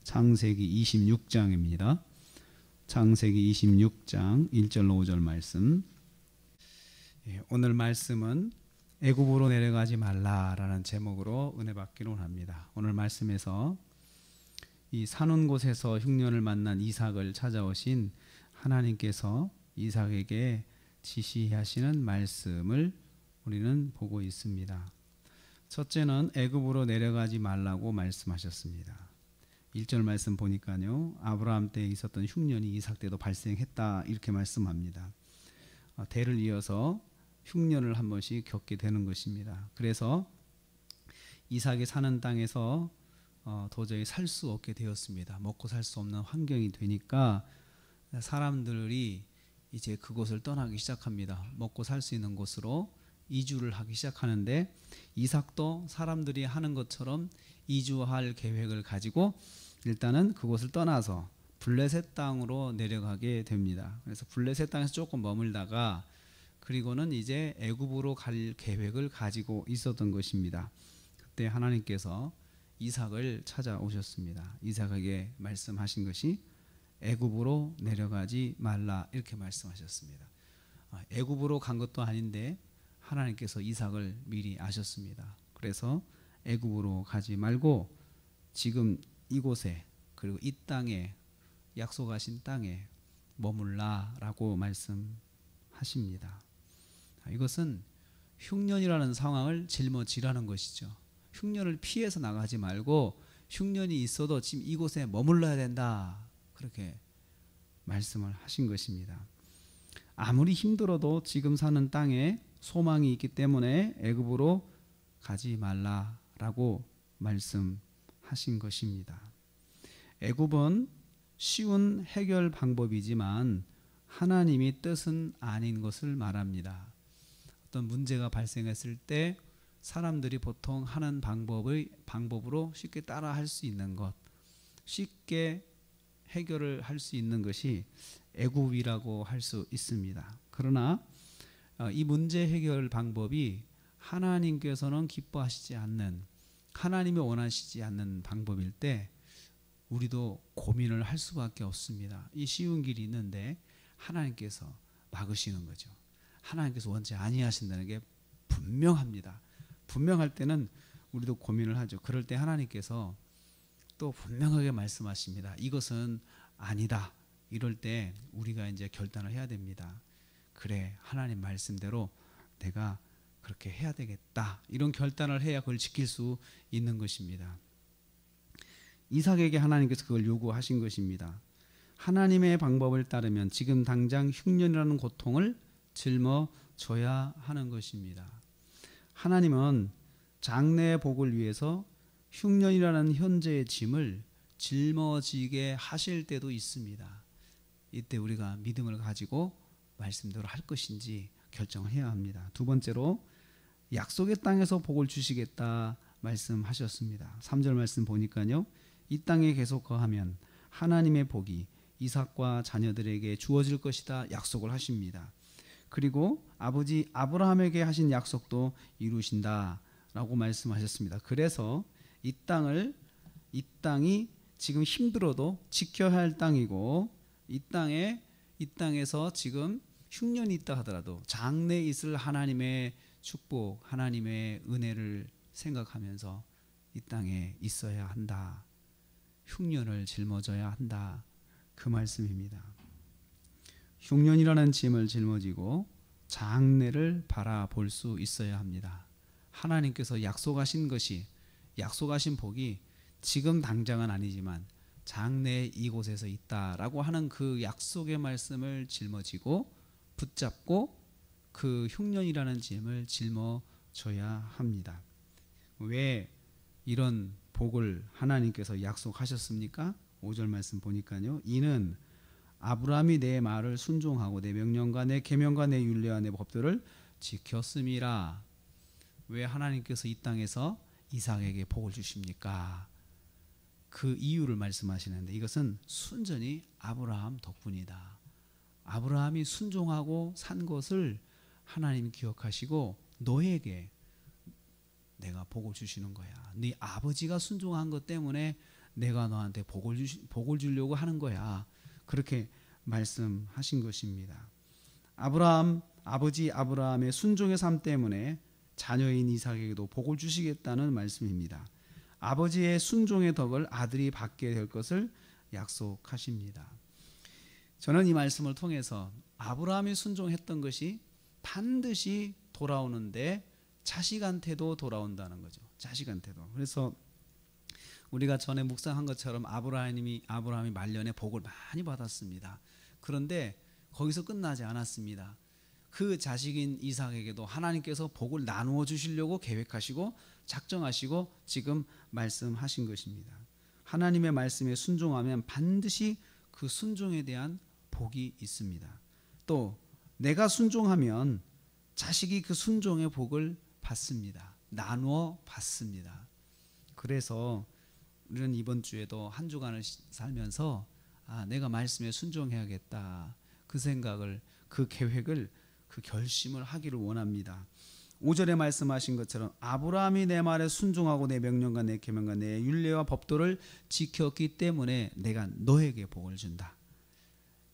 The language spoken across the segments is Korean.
창세기 26장입니다. 창세기 26장 1절로 5절 말씀. 오늘 말씀은 애굽으로 내려가지 말라라는 제목으로 은혜 받기로 합니다. 오늘 말씀에서 이 사는 곳에서 흉년을 만난 이삭을 찾아오신 하나님께서 이삭에게 지시하시는 말씀을 우리는 보고 있습니다. 첫째는 애굽으로 내려가지 말라고 말씀하셨습니다. 1절 말씀 보니까요, 아브라함 때 있었던 흉년이 이삭 때도 발생했다 이렇게 말씀합니다. 대를 이어서 흉년을 한 번씩 겪게 되는 것입니다. 그래서 이삭이 사는 땅에서 도저히 살 수 없게 되었습니다. 먹고 살 수 없는 환경이 되니까 사람들이 이제 그곳을 떠나기 시작합니다. 먹고 살 수 있는 곳으로 이주를 하기 시작하는데, 이삭도 사람들이 하는 것처럼 이주할 계획을 가지고 일단은 그곳을 떠나서 블레셋 땅으로 내려가게 됩니다. 그래서 블레셋 땅에서 조금 머물다가 그리고는 이제 애굽으로 갈 계획을 가지고 있었던 것입니다. 그때 하나님께서 이삭을 찾아오셨습니다. 이삭에게 말씀하신 것이 애굽으로 내려가지 말라 이렇게 말씀하셨습니다. 애굽으로 간 것도 아닌데 하나님께서 이삭을 미리 아셨습니다. 그래서 애굽으로 가지 말고 지금 이곳에, 그리고 이 땅에, 약속하신 땅에 머물라라고 말씀하십니다. 이것은 흉년이라는 상황을 짊어지라는 것이죠. 흉년을 피해서 나가지 말고 흉년이 있어도 지금 이곳에 머물러야 된다, 그렇게 말씀을 하신 것입니다. 아무리 힘들어도 지금 사는 땅에 소망이 있기 때문에 애굽으로 가지 말라라고 말씀하신 것입니다. 애굽은 쉬운 해결 방법이지만 하나님의 뜻은 아닌 것을 말합니다. 어떤 문제가 발생했을 때 사람들이 보통 하는 방법으로 쉽게 따라 할 수 있는 것, 쉽게 해결을 할 수 있는 것이 애굽이라고 할 수 있습니다. 그러나 이 문제 해결 방법이 하나님께서는 기뻐하시지 않는, 하나님이 원하시지 않는 방법일 때 우리도 고민을 할 수밖에 없습니다. 이 쉬운 길이 있는데 하나님께서 막으시는 거죠. 하나님께서 원치 아니하신다는 게 분명합니다. 분명할 때는 우리도 고민을 하죠. 그럴 때 하나님께서 또 분명하게 말씀하십니다. 이것은 아니다. 이럴 때 우리가 이제 결단을 해야 됩니다. 그래, 하나님 말씀대로 내가 그렇게 해야 되겠다, 이런 결단을 해야 그걸 지킬 수 있는 것입니다. 이삭에게 하나님께서 그걸 요구하신 것입니다. 하나님의 방법을 따르면 지금 당장 흉년이라는 고통을 짊어져야 하는 것입니다. 하나님은 장래의 복을 위해서 흉년이라는 현재의 짐을 짊어지게 하실 때도 있습니다. 이때 우리가 믿음을 가지고 말씀대로 할 것인지 결정을 해야 합니다. 두 번째로 약속의 땅에서 복을 주시겠다 말씀하셨습니다. 3절 말씀 보니까요, 이 땅에 계속 거하면 하나님의 복이 이삭과 자녀들에게 주어질 것이다 약속을 하십니다. 그리고 아버지 아브라함에게 하신 약속도 이루신다 라고 말씀하셨습니다. 그래서 이 땅이 지금 힘들어도 지켜야 할 땅이고, 이 땅에서 지금 흉년이 있다 하더라도 장래에 있을 하나님의 축복, 하나님의 은혜를 생각하면서 이 땅에 있어야 한다, 흉년을 짊어져야 한다, 그 말씀입니다. 흉년이라는 짐을 짊어지고 장래를 바라볼 수 있어야 합니다. 하나님께서 약속하신 것이, 약속하신 복이 지금 당장은 아니지만 장래에 이곳에서 있다라고 하는 그 약속의 말씀을 짊어지고 붙잡고 그 흉년이라는 짐을 짊어져야 합니다. 왜 이런 복을 하나님께서 약속하셨습니까? 5절 말씀 보니까요, 이는 아브라함이 내 말을 순종하고 내 명령과 내 계명과 내 율례와 내 법도를 지켰음이라. 왜 하나님께서 이 땅에서 이삭에게 복을 주십니까? 그 이유를 말씀하시는데, 이것은 순전히 아브라함 덕분이다. 아브라함이 순종하고 산 것을 하나님 기억하시고 너에게 내가 복을 주시는 거야. 네 아버지가 순종한 것 때문에 내가 너한테 복을 주려고 하는 거야. 그렇게 말씀하신 것입니다. 아버지 아브라함의 순종의 삶 때문에 자녀인 이삭에게도 복을 주시겠다는 말씀입니다. 아버지의 순종의 덕을 아들이 받게 될 것을 약속하십니다. 저는 이 말씀을 통해서 아브라함이 순종했던 것이 반드시 돌아오는데 자식한테도 돌아온다는 거죠. 자식한테도. 그래서 우리가 전에 묵상한 것처럼 아브라함이 말년에 복을 많이 받았습니다. 그런데 거기서 끝나지 않았습니다. 그 자식인 이삭에게도 하나님께서 복을 나누어 주시려고 계획하시고 작정하시고 지금 말씀하신 것입니다. 하나님의 말씀에 순종하면 반드시 그 순종에 대한 복이 있습니다. 또 내가 순종하면 자식이 그 순종의 복을 받습니다. 나누어 받습니다. 그래서 우리는 이번 주에도 한 주간을 살면서 내가 말씀에 순종해야겠다. 그 생각을, 그 계획을, 그 결심을 하기를 원합니다. 5절에 말씀하신 것처럼 아브라함이 내 말에 순종하고 내 명령과 내 계명과 내 율례와 법도를 지켰기 때문에 내가 너에게 복을 준다.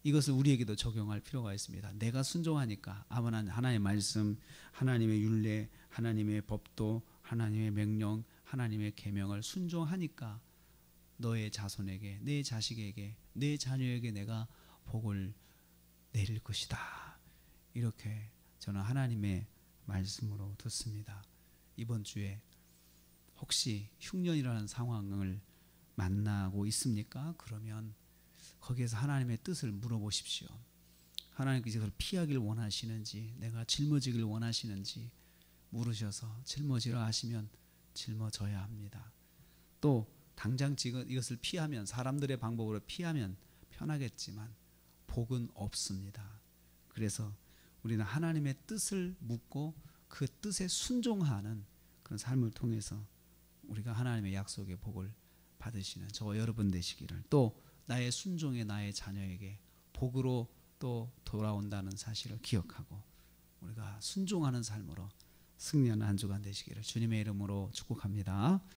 이것을 우리에게도 적용할 필요가 있습니다. 내가 순종하니까 하나님의 말씀, 하나님의 율례, 하나님의 법도, 하나님의 명령, 하나님의 계명을 순종하니까 너의 자손에게, 내 자식에게, 내 자녀에게 내가 복을 내릴 것이다. 이렇게 저는 하나님의 말씀으로 듣습니다. 이번 주에 혹시 흉년이라는 상황을 만나고 있습니까? 그러면 거기에서 하나님의 뜻을 물어보십시오. 하나님께서 그걸 피하길 원하시는지, 내가 짊어지길 원하시는지 물으셔서 짊어지라 하시면 짊어져야 합니다. 또 당장 지금 이것을 피하면, 사람들의 방법으로 피하면 편하겠지만 복은 없습니다. 그래서 우리는 하나님의 뜻을 묻고 그 뜻에 순종하는 그런 삶을 통해서 우리가 하나님의 약속의 복을 받으시는 저와 여러분 되시기를, 또 나의 순종에 나의 자녀에게 복으로 또 돌아온다는 사실을 기억하고 우리가 순종하는 삶으로 승리하는 한 주간 되시기를 주님의 이름으로 축복합니다.